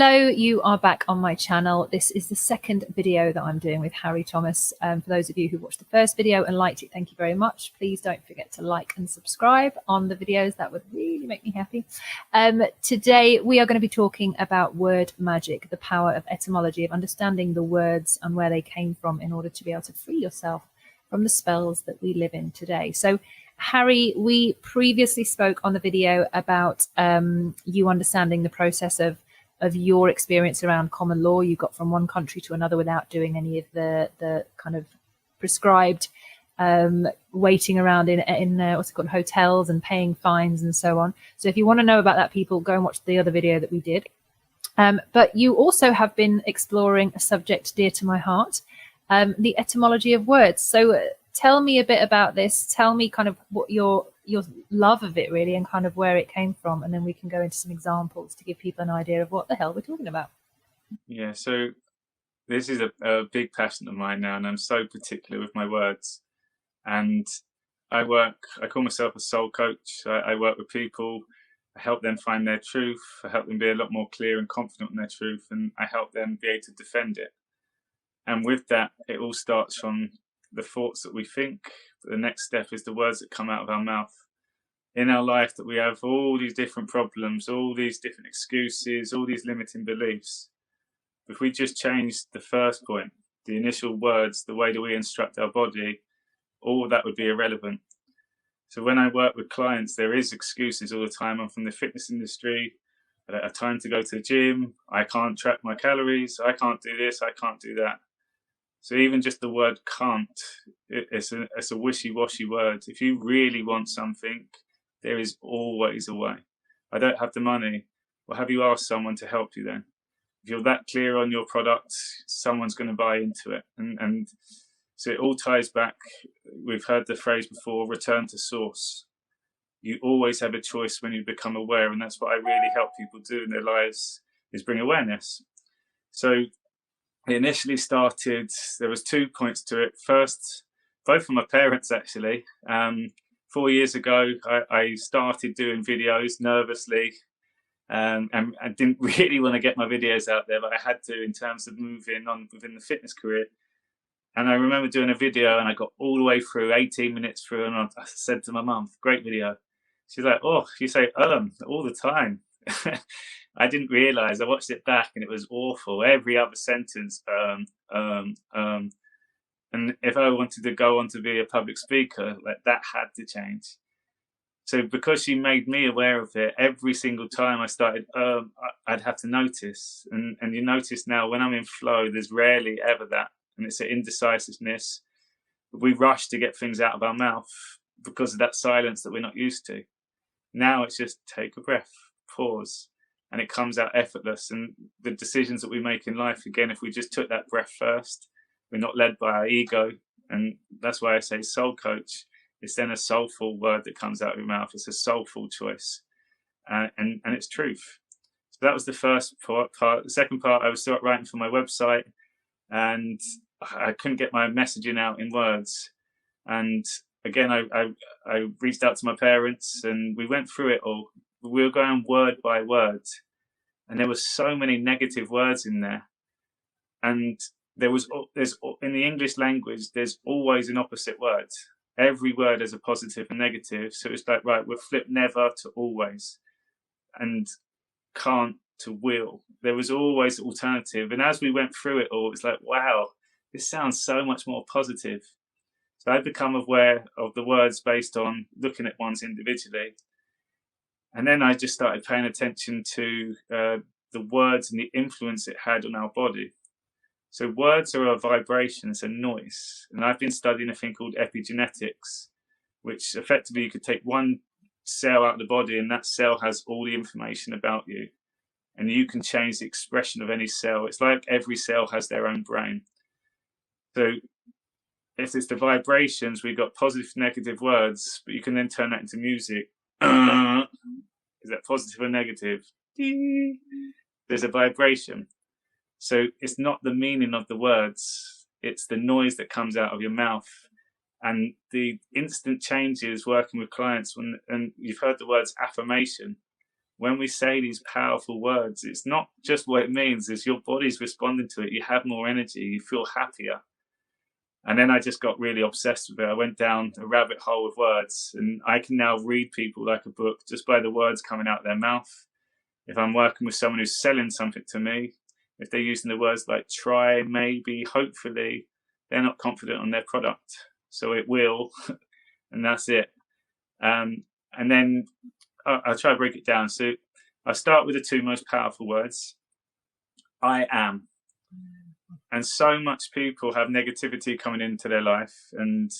Hello, you are back on my channel. This is the second video that I'm doing with Harry Thomas. For those of you who watched the first video and liked it, thank you very much. Please don't forget to like and subscribe on the videos. That would really make me happy. Today, we are going to be talking about word magic, the power of etymology, of understanding the words and where they came from in order to be able to free yourself from the spells that we live in today. So, Harry, we previously spoke on the video about you understanding the process of your experience around common law. You got from one country to another without doing any of the kind of prescribed waiting around in what's it called, hotels, and paying fines and so on. So if you want to know about that, people, go and watch the other video that we did. But you also have been exploring a subject dear to my heart, the etymology of words. So tell me a bit about this. Tell me kind of what your love of it really, and kind of where it came from, and then we can go into some examples to give people an idea of what the hell we're talking about. Yeah, so this is a big passion of mine now, and I'm so particular with my words. And I call myself a soul coach. I work with people, I help them find their truth, I help them be a lot more clear and confident in their truth, and I help them be able to defend it. And with that, it all starts from the thoughts that we think. The next step is the words that come out of our mouth. In our life, that we have all these different problems, all these different excuses, all these limiting beliefs. If we just change the first point, the initial words, the way that we instruct our body, all of that would be irrelevant. So when I work with clients, there is excuses all the time. I'm from the fitness industry. I don't have time to go to the gym. I can't track my calories. I can't do this. I can't do that. So even just the word can't, it's a wishy-washy word. If you really want something, there is always a way. I don't have the money. Well, have you asked someone to help you then? If you're that clear on your product, someone's going to buy into it. And so it all ties back. We've heard the phrase before, return to source. You always have a choice when you become aware. And that's what I really help people do in their lives, is bring awareness. So it initially started, there was 2 points to it. First, both from my parents actually. 4 years ago, I started doing videos nervously, and I didn't really want to get my videos out there, but I had to in terms of moving on within the fitness career. And I remember doing a video, and I got all the way through, 18 minutes through, and I said to my mum, great video. She's like, oh, you say all the time. I didn't realize, I watched it back and it was awful. Every other sentence, and if I wanted to go on to be a public speaker, like, that had to change. So because she made me aware of it, every single time I started, I'd have to notice. And you notice now when I'm in flow, there's rarely ever that. And it's an indecisiveness. We rush to get things out of our mouth because of that silence that we're not used to. Now it's just take a breath, pause, and it comes out effortless. And the decisions that we make in life, again, if we just took that breath first, we're not led by our ego. And that's why I say soul coach. It's then a soulful word that comes out of your mouth. It's a soulful choice. And it's truth. So that was the first part. The second part, I was still writing for my website, and I couldn't get my messaging out in words. And again, I reached out to my parents, and we went through it all. We were going word by word, and there were so many negative words in there. And there's in the English language, there's always an opposite word. Every word has a positive and negative. So it's like, right, we'll flip never to always, and can't to will. There was always an alternative. And as we went through it all, it's like, wow, this sounds so much more positive. So I've become aware of the words based on looking at ones individually. And then I just started paying attention to the words and the influence it had on our body. So words are a vibration, it's a noise. And I've been studying a thing called epigenetics, which effectively you could take one cell out of the body, and that cell has all the information about you. And you can change the expression of any cell. It's like every cell has their own brain. So if it's the vibrations, we've got positive, negative words, but you can then turn that into music. Is that positive or negative? There's a vibration. So it's not the meaning of the words, it's the noise that comes out of your mouth. And the instant changes working with clients, and you've heard the words affirmation. when we say these powerful words, it's not just what it means, is your body's responding to it. You have more energy, you feel happier. And then I just got really obsessed with it. I went down a rabbit hole of words, and I can now read people like a book just by the words coming out of their mouth. If I'm working with someone who's selling something to me, if they're using the words like try, maybe, hopefully, they're not confident on their product. So it will, and that's it. And then I'll try to break it down. So I start with the two most powerful words. I am. And so much people have negativity coming into their life. And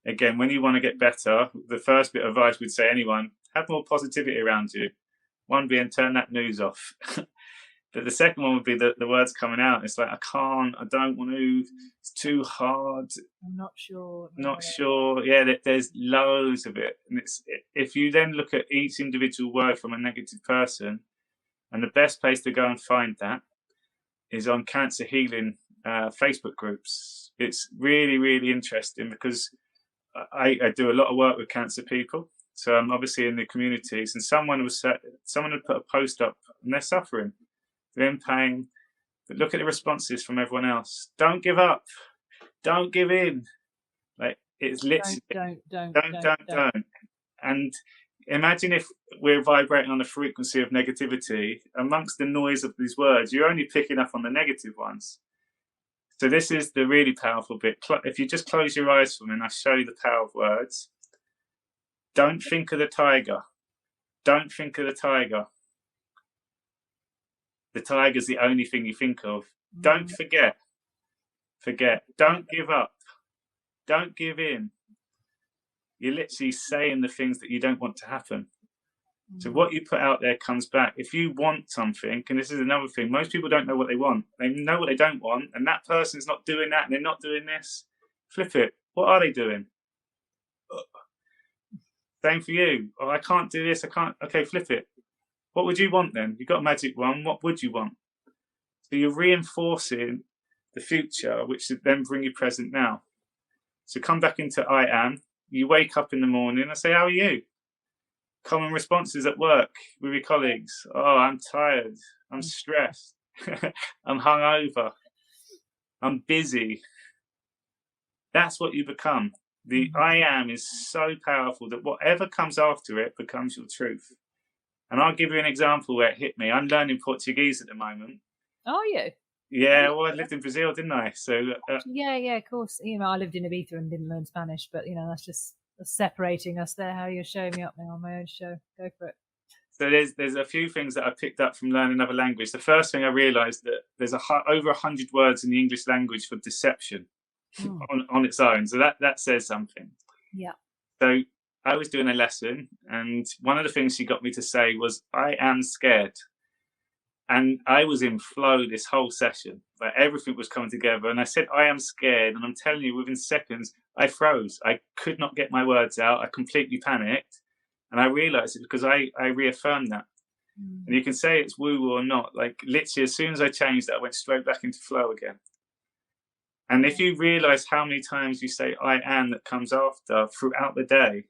again, when you want to get better, the first bit of advice we'd say anyone, have more positivity around you. One being turn that news off. But the second one would be the words coming out. It's like, I can't, I don't want to, it's too hard. I'm not sure. Not sure. Yeah, there's loads of it. And if you then look at each individual word from a negative person, and the best place to go and find that is on cancer healing Facebook groups. It's really, really interesting because I do a lot of work with cancer people. So I'm obviously in the communities, and someone had put a post up, and they're suffering. They're in pain, but look at the responses from everyone else. Don't give up. Don't give in. Like, it's literally don't. And imagine if we're vibrating on the frequency of negativity. Amongst the noise of these words, you're only picking up on the negative ones. So this is the really powerful bit. If you just close your eyes for me and I show you the power of words. Don't think of the tiger. Don't think of the tiger. The tiger's the only thing you think of. Don't forget. Don't give up. Don't give in. You're literally saying the things that you don't want to happen. So what you put out there comes back. If you want something, and this is another thing, most people don't know what they want. They know what they don't want, and that person's not doing that, and they're not doing this. Flip it. What are they doing? Same for you. Oh, I can't do this. I can't. Okay, flip it. What would you want then? You've got a magic wand. What would you want? So you're reinforcing the future, which should then bring you present now. So come back into I am. You wake up in the morning and say, how are you? Common responses at work with your colleagues. Oh, I'm tired. I'm stressed. I'm hungover. I'm busy. That's what you become. The I am is so powerful that whatever comes after it becomes your truth. And I'll give you an example where it hit me. I'm learning Portuguese at the moment. Are you? Yeah, well, I lived in Brazil, didn't I? So yeah, of course. You know, I lived in Ibiza and didn't learn Spanish, but you know, that's just separating us there. How you're showing me up now on my own show. Go for it. So there's a few things that I picked up from learning another language. The first thing I realised that there's over 100 words in the English language for deception on its own. So that says something. Yeah. So I was doing a lesson, and one of the things she got me to say was, I am scared. And I was in flow this whole session. Like, everything was coming together. And I said, I am scared. And I'm telling you, within seconds, I froze. I could not get my words out. I completely panicked. And I realized it because I reaffirmed that. And you can say it's woo-woo or not. Like, literally, as soon as I changed that, I went straight back into flow again. And if you realize how many times you say I am that comes after throughout the day,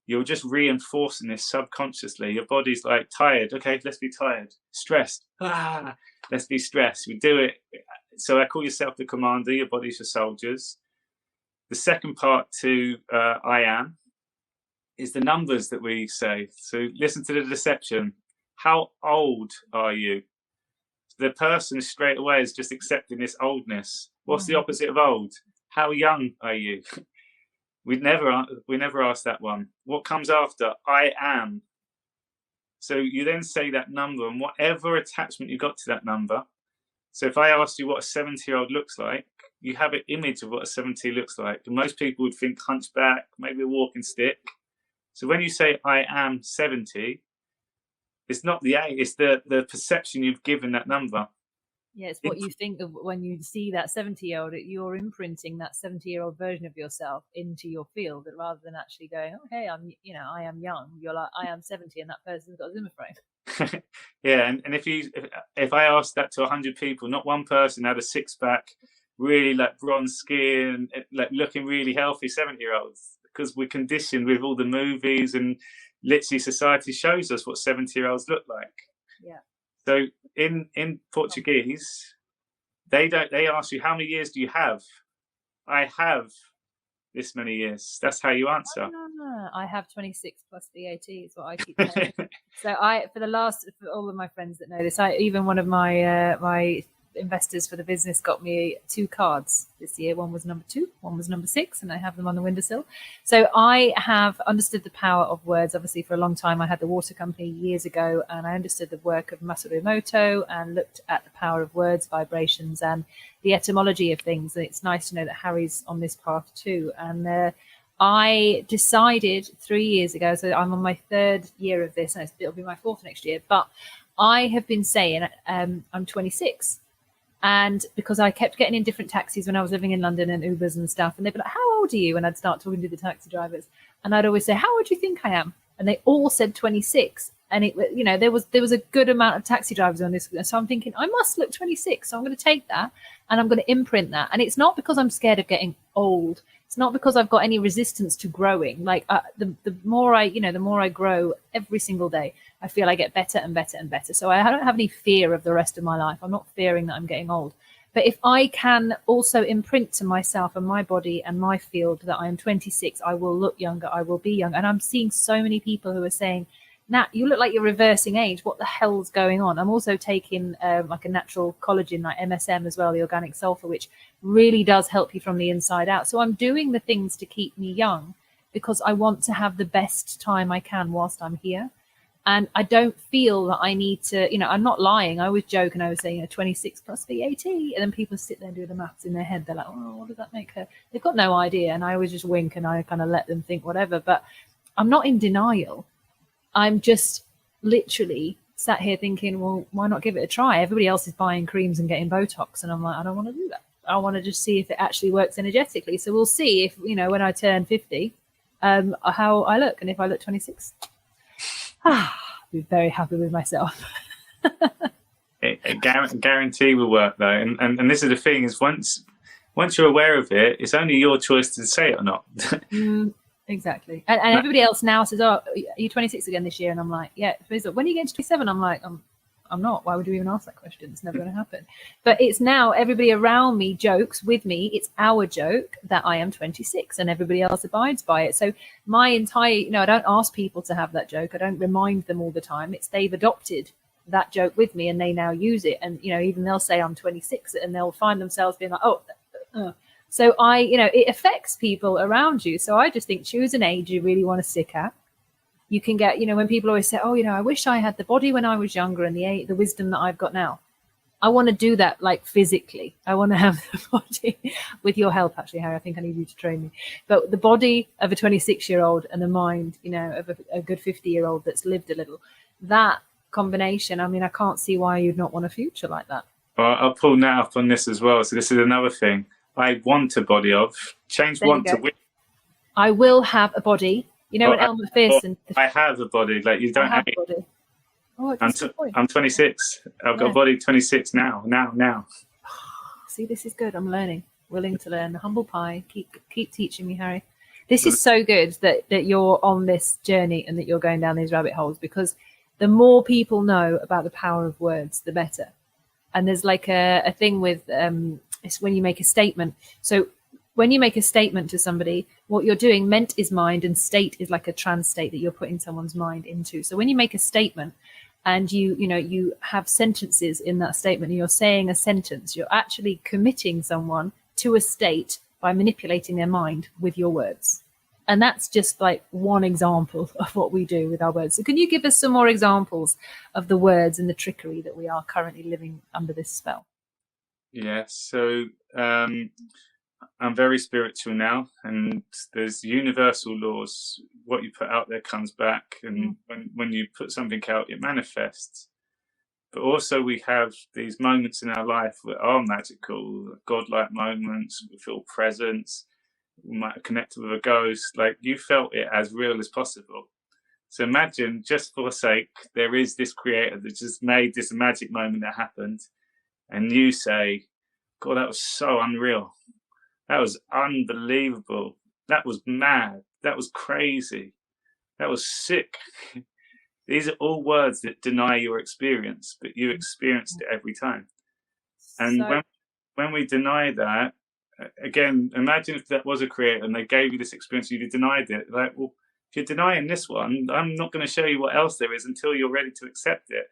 you're just reinforcing this subconsciously. Your body's like, tired. Okay, let's be tired. Stressed. Let's be stressed. We do it. So I call yourself the commander. Your body's your soldiers. The second part to I am is the numbers that we say. So listen to the deception. How old are you? The person straight away is just accepting this oldness. What's the opposite of old? How young are you? We never ask that one. What comes after? I am. So you then say that number, and whatever attachment you got to that number. So if I asked you what a 70-year-old looks like, you have an image of what a 70 looks like. And most people would think hunchback, maybe a walking stick. So when you say I am 70, it's not the age, it's the perception you've given that number. Yeah, it's what you think of when you see that 70-year-old. You're imprinting that 70-year-old version of yourself into your field, rather than actually going, "Oh, hey, I am young." You're like, "I am 70," and that person's got a Zimmer frame. Yeah, and if I asked that to 100 people, not one person had a 6-pack, really like bronze skin, like looking really healthy 70-year-olds. because we're conditioned with all the movies, and literally society shows us what 70-year-olds look like. Yeah. So in Portuguese, they ask you, how many years do you have? I have this many years. That's how you answer. I have 26 plus VAT is what I keep saying. So for all of my friends that know this, even one of my my investors for the business got me 2 cards this year. One was number 2, one was number 6, and I have them on the windowsill. So I have understood the power of words. Obviously, for a long time, I had the water company years ago, and I understood the work of Masaru Emoto and looked at the power of words, vibrations, and the etymology of things. And it's nice to know that Harry's on this path too. And I decided 3 years ago, so I'm on my 3rd year of this, and it'll be my 4th next year, but I have been saying I'm 26. And because I kept getting in different taxis when I was living in London and Ubers and stuff, and they'd be like, how old are you? And I'd start talking to the taxi drivers, and I'd always say, how old do you think I am? And they all said 26. And it, you know, there was a good amount of taxi drivers on this. So I'm thinking, I must look 26. So I'm going to take that and I'm going to imprint that. And it's not because I'm scared of getting old. It's not because I've got any resistance to growing. Like the more I grow every single day, I feel I get better and better and better. So I don't have any fear of the rest of my life. I'm not fearing that I'm getting old. But if I can also imprint to myself and my body and my field that I am 26, I will look younger. I will be young. And I'm seeing so many people who are saying, Nat, you look like you're reversing age. What the hell's going on? I'm also taking like a natural collagen, like MSM as well, the organic sulfur, which really does help you from the inside out. So I'm doing the things to keep me young because I want to have the best time I can whilst I'm here. And I don't feel that I need to, I'm not lying. I always joke and I was saying, 26 plus VAT. And then people sit there and do the maths in their head. They're like, oh, what does that make her? They've got no idea. And I always just wink and I kind of let them think whatever. But I'm not in denial. I'm just literally sat here thinking, well, why not give it a try? Everybody else is buying creams and getting Botox. And I'm like, I don't want to do that. I want to just see if it actually works energetically. So we'll see if, when I turn 50, how I look. And if I look 26, I'll be very happy with myself. It guarantee will work though. And this is the thing is once you're aware of it, it's only your choice to say it or not. Exactly. And everybody else now says, oh, are you 26 again this year? And I'm like, yeah. When are you getting to 27? I'm like, I'm not. Why would you even ask that question? It's never going to happen. But it's now everybody around me jokes with me. It's our joke that I am 26 and everybody else abides by it. So my entire, I don't ask people to have that joke. I don't remind them all the time. It's they've adopted that joke with me and they now use it. And, even they'll say I'm 26 and they'll find themselves being like, oh, So it affects people around you. So I just think choose an age you really want to stick at. You can get, when people always say, oh, I wish I had the body when I was younger and the wisdom that I've got now. I want to do that like physically. I want to have the body with your help, actually, Harry. I think I need you to train me. But the body of a 26-year-old and the mind, of a good 50-year-old that's lived a little, that combination, I can't see why you'd not want a future like that. Well, I'll pull Nat up on this as well. So this is another thing. I want a body of. Change want to win. I will have a body. When Elle McPherson. I have a body. Like you don't have a body. Oh, I'm 26. I've got a body 26 now. See, this is good. I'm learning. Willing to learn. The humble pie. Keep teaching me, Harry. This is so good that you're on this journey and that you're going down these rabbit holes, because the more people know about the power of words, the better. And there's like a thing with it's when you make a statement. So when you make a statement to somebody, what you're doing, meant is mind and state is like a trans state that you're putting someone's mind into. So when you make a statement and you have sentences in that statement and you're saying a sentence, you're actually committing someone to a state by manipulating their mind with your words. And that's just like one example of what we do with our words. So can you give us some more examples of the words and the trickery that we are currently living under this spell? Yeah, so I'm very spiritual now, and there's universal laws. What you put out there comes back, and when you put something out, it manifests. But also we have these moments in our life that are magical, godlike moments. We feel presence. We might have connected with a ghost. Like you felt it as real as possible. So imagine, just for sake, there is this creator that just made this magic moment that happened. And you say, God, that was so unreal. That was unbelievable. That was mad. that was crazy. That was sick. These are all words that deny your experience, but you experienced it every time. And So when we deny that, again, imagine if that was a creator and they gave you this experience, you denied it. Like, well, if you're denying this one, I'm not going to show you what else there is until you're ready to accept it.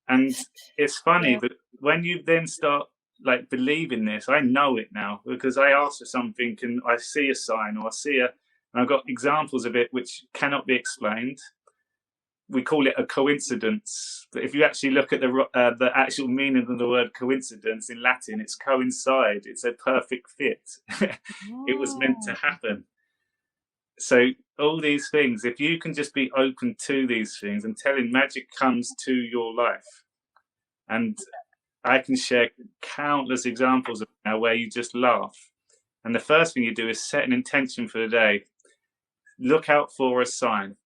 And it's funny yeah. that when you then start like believing this, I know it now because I ask for something and I see a sign or I see and I've got examples of it which cannot be explained. We call it a coincidence, but if you actually look at the actual meaning of the word coincidence in Latin, it's coincide. It's a perfect fit. It was meant to happen. So all these things, if you can just be open to these things and telling magic comes to your life, and I can share countless examples of now where you just laugh. And the first thing you do is set an intention for the day. Look out for a sign.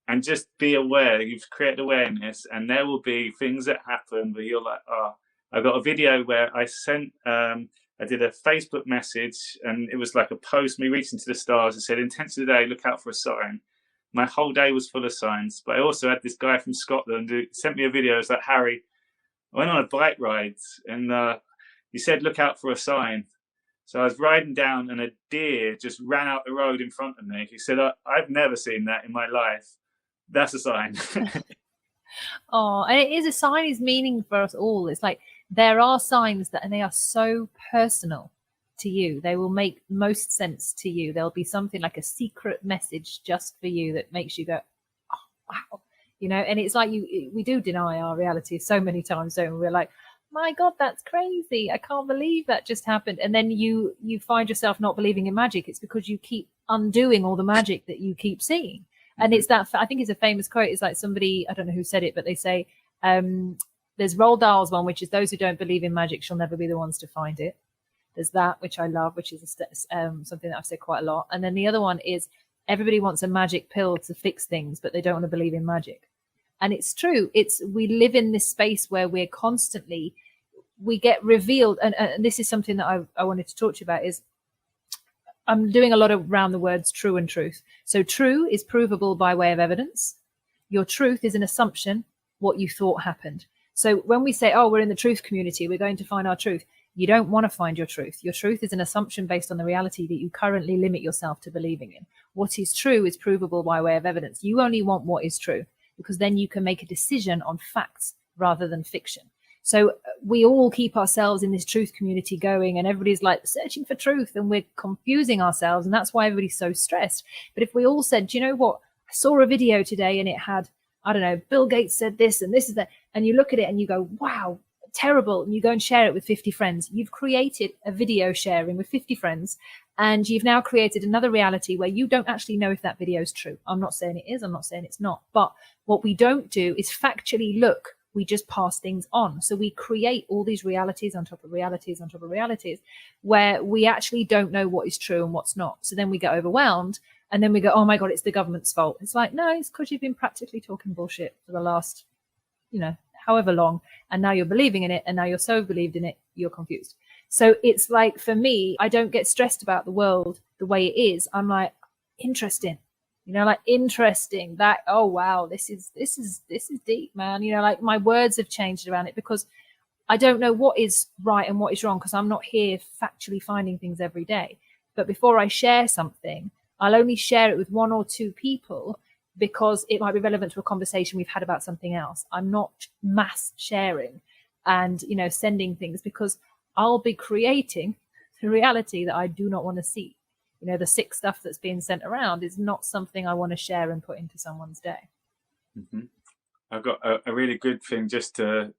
And just be aware, you've created awareness, and there will be things that happen where you're like, oh, I got a video where I sent, I did a Facebook message, and it was like a post, me reaching to the stars. It said, intention today, look out for a sign. My whole day was full of signs. But I also had this guy from Scotland who sent me a video. It's like, Harry, I went on a bike ride, and he said, look out for a sign. So I was riding down, and a deer just ran out the road in front of me. He said, I've never seen that in my life. That's a sign. Oh, and it is a sign, is meaning for us all. It's like there are signs that, and they are so personal to you. They will make most sense to you. There'll be something like a secret message just for you that makes you go, oh, wow. You know, and it's like we do deny our reality so many times, don't we? We're like, my God, that's crazy. I can't believe that just happened. And then you find yourself not believing in magic. It's because you keep undoing all the magic that you keep seeing. And it's that, I think it's a famous quote. It's like somebody, I don't know who said it, but they say, there's Roald Dahl's one, which is those who don't believe in magic shall never be the ones to find it. There's that, which I love, which is something that I've said quite a lot. And then the other one is everybody wants a magic pill to fix things, but they don't want to believe in magic. And it's true. We live in this space where we're constantly, we get revealed. And this is something that I wanted to talk to you about is, I'm doing a lot around the words true and truth. So true is provable by way of evidence. Your truth is an assumption, what you thought happened. So when we say, oh, we're in the truth community, we're going to find our truth. You don't want to find your truth. Your truth is an assumption based on the reality that you currently limit yourself to believing in. What is true is provable by way of evidence. You only want what is true because then you can make a decision on facts rather than fiction. So we all keep ourselves in this truth community going, and everybody's like searching for truth, and we're confusing ourselves, and that's why everybody's so stressed. But if we all said, do you know what? I saw a video today and it had, I don't know, Bill Gates said this and this is that, and you look at it and you go, wow, terrible, and you go and share it with 50 friends. You've created a video sharing with 50 friends, and you've now created another reality where you don't actually know if that video is true. I'm not saying it is, I'm not saying it's not, but what we don't do is factually look. We just pass things on. So we create all these realities on top of realities on top of realities where we actually don't know what is true and what's not. So then we get overwhelmed and then we go, oh my God, it's the government's fault. It's like, no, it's because you've been practically talking bullshit for the last, however long. And now you're believing in it. And now you're so believed in it, you're confused. So it's like, for me, I don't get stressed about the world the way it is. I'm like, interesting. Interesting that, oh, wow, this is deep, man. Like my words have changed around it because I don't know what is right and what is wrong because I'm not here factually finding things every day. But before I share something, I'll only share it with one or two people because it might be relevant to a conversation we've had about something else. I'm not mass sharing and, sending things because I'll be creating the reality that I do not want to see. The sick stuff that's being sent around is not something I want to share and put into someone's day. Mm-hmm. I've got a really good thing just to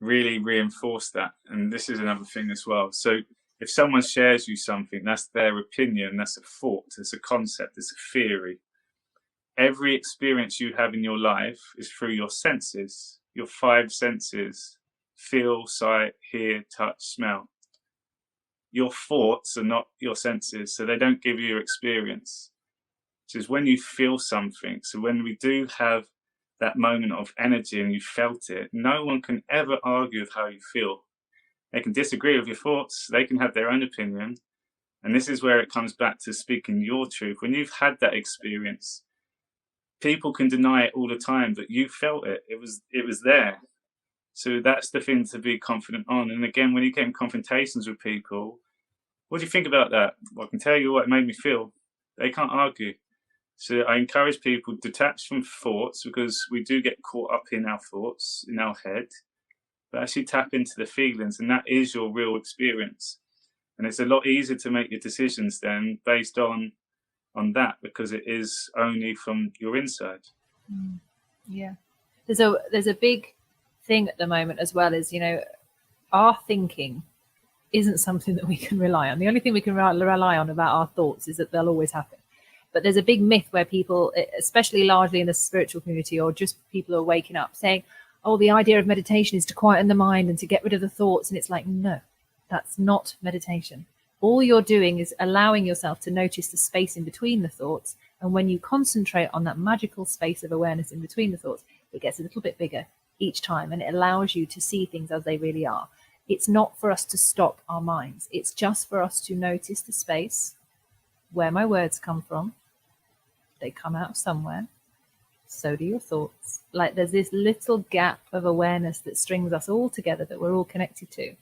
really reinforce that. And this is another thing as well. So if someone shares you something, that's their opinion, that's a thought, it's a concept, it's a theory. Every experience you have in your life is through your senses, your 5 senses: feel, sight, hear, touch, smell. Your thoughts are not your senses, so they don't give you your experience. So it's when you feel something. So when we do have that moment of energy and you felt it, no one can ever argue with how you feel. They can disagree with your thoughts. They can have their own opinion. And this is where it comes back to speaking your truth. When you've had that experience, people can deny it all the time, but you felt it. It was there. So that's the thing to be confident on. And again, when you get in confrontations with people, what do you think about that? Well, I can tell you what it made me feel. They can't argue. So I encourage people to detach from thoughts, because we do get caught up in our thoughts, in our head, but actually tap into the feelings, and that is your real experience. And it's a lot easier to make your decisions then based on that, because it is only from your inside. Yeah. There's a big thing at the moment as well, is, you know, our thinking isn't something that we can rely on. The only thing we can rely on about our thoughts is that they'll always happen. But there's a big myth where people, especially largely in the spiritual community, or just people who are waking up, saying, oh, the idea of meditation is to quieten the mind and to get rid of the thoughts. And it's like, no, that's not meditation. All you're doing is allowing yourself to notice the space in between the thoughts. And when you concentrate on that magical space of awareness in between the thoughts, it gets a little bit bigger each time, and it allows you to see things as they really are. It's not for us to stop our minds. It's just for us to notice the space where my words come from. They come out of somewhere. So do your thoughts. Like, there's this little gap of awareness that strings us all together, that we're all connected to.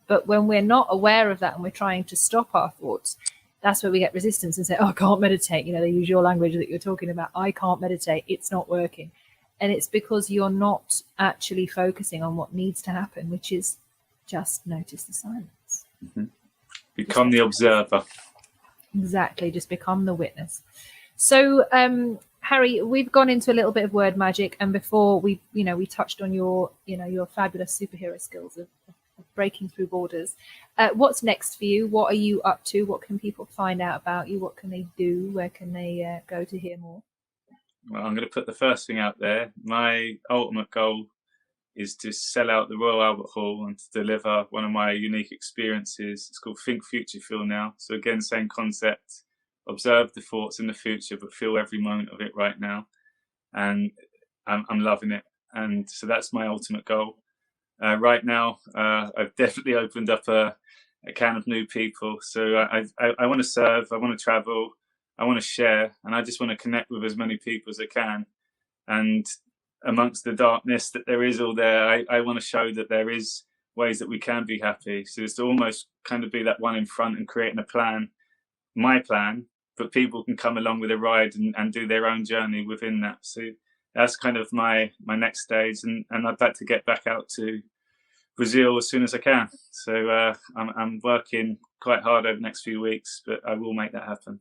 But when we're not aware of that and we're trying to stop our thoughts, that's where we get resistance and say, oh, I can't meditate. You know, they use your language that you're talking about. I can't meditate. It's not working. And it's because you're not actually focusing on what needs to happen, which is just notice the silence. Become the observer. Exactly. Just become the witness. So, Harry, we've gone into a little bit of word magic, and before we touched on your fabulous superhero skills of breaking through borders. What's next for you? What are you up to? What can people find out about you? What can they do? Where can they go to hear more? Well, I'm going to put the first thing out there. My ultimate goal is to sell out the Royal Albert Hall and to deliver one of my unique experiences. It's called Think Future Feel Now. So again, same concept. Observe the thoughts in the future, but feel every moment of it right now. And I'm loving it. And so that's my ultimate goal. Right now, I've definitely opened up a can of new people. So I want to serve, I want to travel, I want to share, and I just want to connect with as many people as I can. And amongst the darkness that there is all there, I want to show that there is ways that we can be happy. So it's to almost kind of be that one in front and creating a plan, my plan, but people can come along with a ride and do their own journey within that. So that's kind of my next stage, and I'd like to get back out to Brazil as soon as I can. So I'm working quite hard over the next few weeks, but I will make that happen.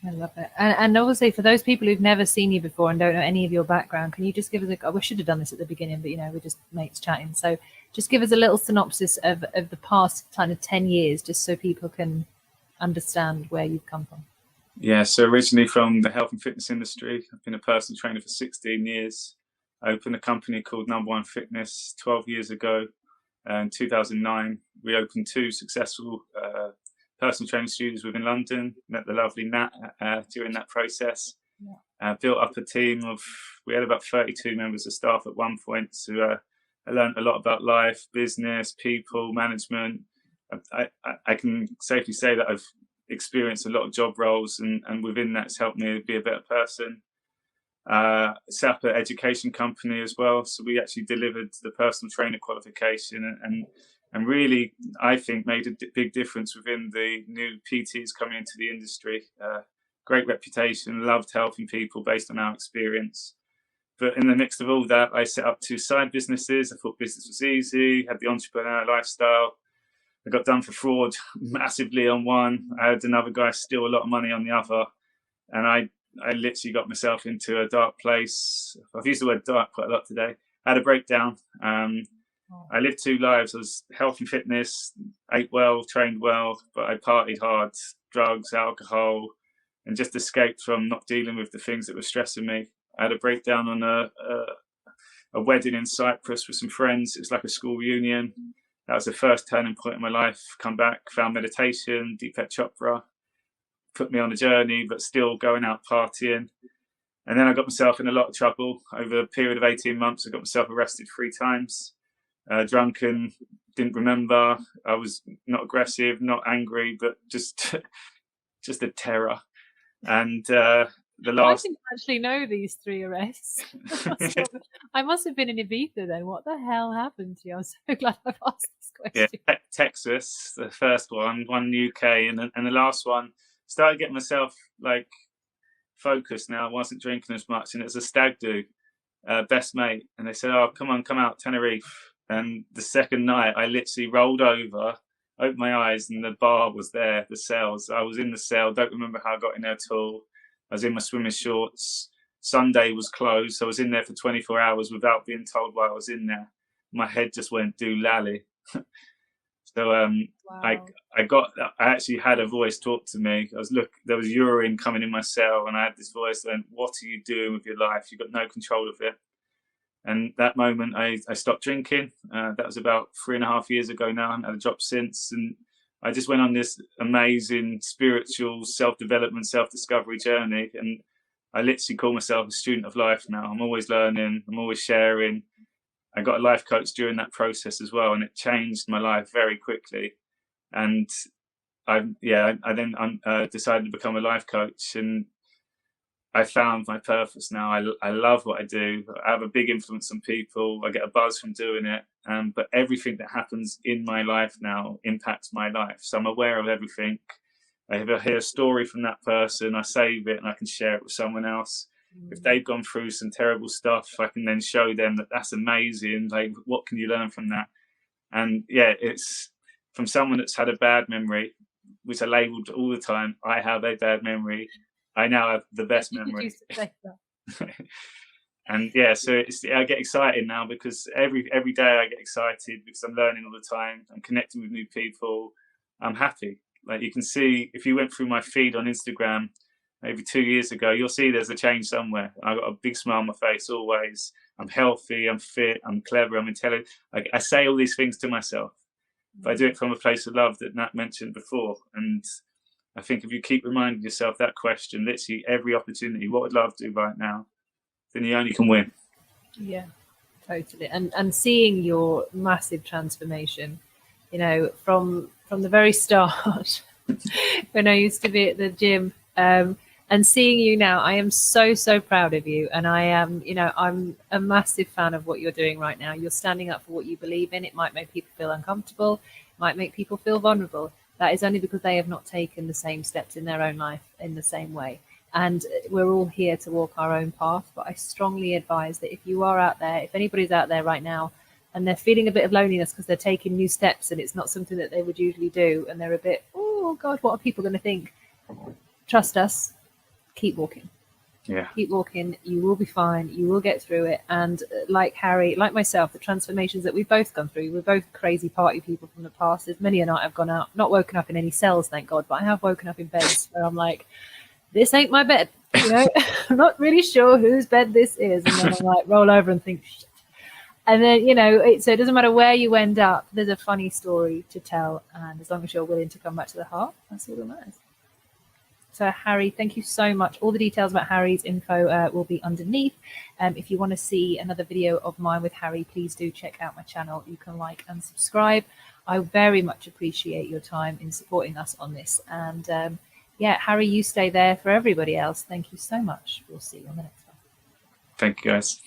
I love it. And obviously, for those people who've never seen you before and don't know any of your background, can you just give us we should have done this at the beginning, but we're just mates chatting. So just give us a little synopsis of the past kind of 10 years, just so people can understand where you've come from. Yeah, so originally from the health and fitness industry. I've been a personal trainer for 16 years. I opened a company called Number One Fitness 12 years ago. In 2009, we opened 2 successful personal training studios within London. Met the lovely Nat during that process. Yeah. Built up a team of, we had about 32 members of staff at one point. So I learned a lot about life, business, people, management. I can safely say that I've experienced a lot of job roles, and within that's helped me be a better person. Set up an education company as well, so we actually delivered the personal trainer qualification, and really, I think, made a big difference within the new PTs coming into the industry. Great reputation, loved helping people based on our experience. But in the mix of all that, I set up 2 side businesses. I thought business was easy, had the entrepreneur lifestyle. I got done for fraud massively on one. I had another guy steal a lot of money on the other. And I literally got myself into a dark place. I've used the word dark quite a lot today. I had a breakdown. I lived 2 lives. I was health and fitness, ate well, trained well, but I partied hard, drugs, alcohol, and just escaped from not dealing with the things that were stressing me. I had a breakdown on a wedding in Cyprus with some friends. It was like a school reunion. That was the first turning point in my life. Come back, found meditation, Deepak Chopra, put me on a journey, but still going out partying. And then I got myself in a lot of trouble. Over a period of 18 months, I got myself arrested 3 times. Drunken, didn't remember. I was not aggressive, not angry, but just just a terror. And the last, I didn't actually know these 3 arrests. I must have been in Ibiza then. What the hell happened to you? I'm so glad I've asked this question. yeah, Texas, the first one UK, and the last one. Started getting myself like focused now. I wasn't drinking as much, and it was a stag do, best mate, and they said, "Oh, come on, come out, Tenerife." And the second night, I literally rolled over, opened my eyes, and the bar was there, the cells. I was in the cell. Don't remember how I got in there at all. I was in my swimming shorts. Sunday was closed, so I was in there for 24 hours without being told why I was in there. My head just went doolally. So Wow. I actually had a voice talk to me. There was urine coming in my cell, and I had this voice saying, "What are you doing with your life? You've got no control of it." And that moment, I stopped drinking. That was about 3.5 years ago now. I haven't had a drop since, and I just went on this amazing spiritual self-development, self-discovery journey. And I literally call myself a student of life now. I'm always learning. I'm always sharing. I got a life coach during that process as well, and it changed my life very quickly. And I then decided to become a life coach, and I found my purpose now. I love what I do. I have a big influence on people. I get a buzz from doing it. But everything that happens in my life now impacts my life. So I'm aware of everything. I hear a story from that person, I save it, and I can share it with someone else. If they've gone through some terrible stuff, I can then show them that that's amazing. Like, what can you learn from that? And yeah, it's from someone that's had a bad memory, which I labeled all the time. I have a bad memory. I now have the best memory. And yeah, so I get excited now because every day I get excited because I'm learning all the time. I'm connecting with new people. I'm happy. Like, you can see, if you went through my feed on Instagram maybe 2 years ago, you'll see there's a change somewhere. I've got a big smile on my face always. I'm healthy, I'm fit, I'm clever, I'm intelligent. I say all these things to myself, but I do it from a place of love that Nat mentioned before. And I think if you keep reminding yourself that question, literally every opportunity, what would love do right now, then you only can win. Yeah, totally. And seeing your massive transformation, you know, from the very start, when I used to be at the gym, and seeing you now, I am so proud of you. And I am, you know, I'm a massive fan of what you're doing right now. You're standing up for what you believe in. It might make people feel uncomfortable, it might make people feel vulnerable. That is only because they have not taken the same steps in their own life in the same way. And we're all here to walk our own path. But I strongly advise that if you are out there, if anybody's out there right now and they're feeling a bit of loneliness because they're taking new steps and it's not something that they would usually do, and they're a bit, oh God, what are people going to think? Trust us, keep walking. Yeah. Keep walking. You will be fine. You will get through it. And like Harry, like myself, the transformations that we've both gone through, we're both crazy party people from the past. There's many a night I've gone out, not woken up in any cells, thank God, but I have woken up in beds where I'm like, this ain't my bed. You know, I'm not really sure whose bed this is. And then I like roll over and think, shit. And then, you know, so it doesn't matter where you end up, there's a funny story to tell. And as long as you're willing to come back to the heart, that's all that matters. So Harry, thank you so much. All the details about Harry's info will be underneath. If you want to see another video of mine with Harry, please do check out my channel. You can like and subscribe. I very much appreciate your time in supporting us on this. And yeah, Harry, you stay there for everybody else. Thank you so much. We'll see you on the next one. Thank you, guys.